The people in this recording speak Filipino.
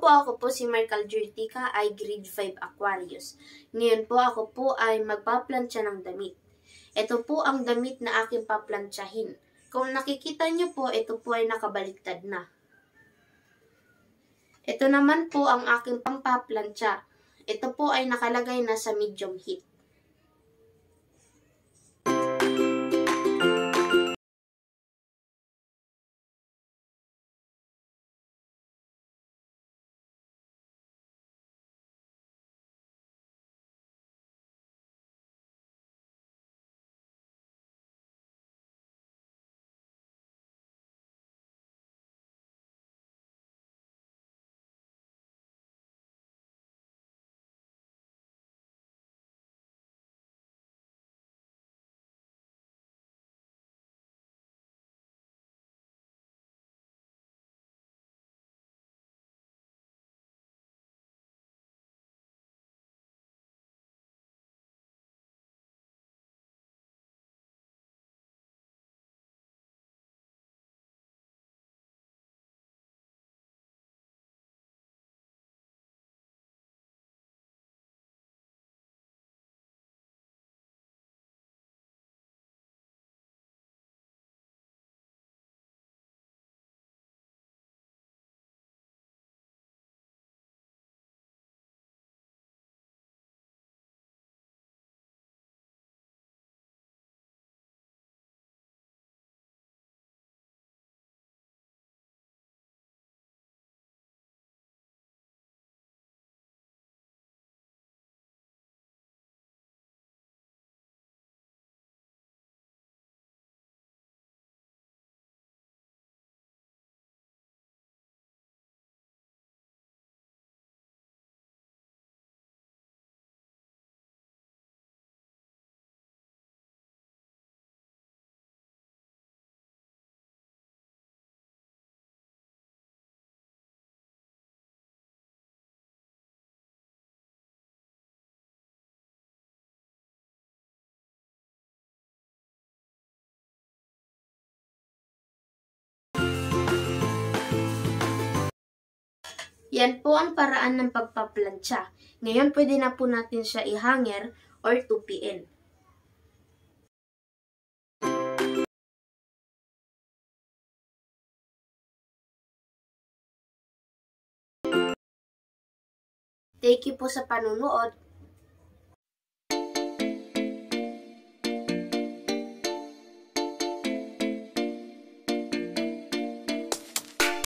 po, ako po si Marcal Jurtica, ay grade 5 Aquarius. Ngayon po ako po ay magpaplantsa ng damit. Ito po ang damit na aking paplantsahin. Kung nakikita nyo po, ito po ay nakabaliktad na. Ito naman po ang aking pampaplantsa. Ito po ay nakalagay na sa medium heat. Yan po ang paraan ng pagpaplantsa. Ngayon, pwede na po natin siya i-hanger or tupiin. Thank you po sa panunood.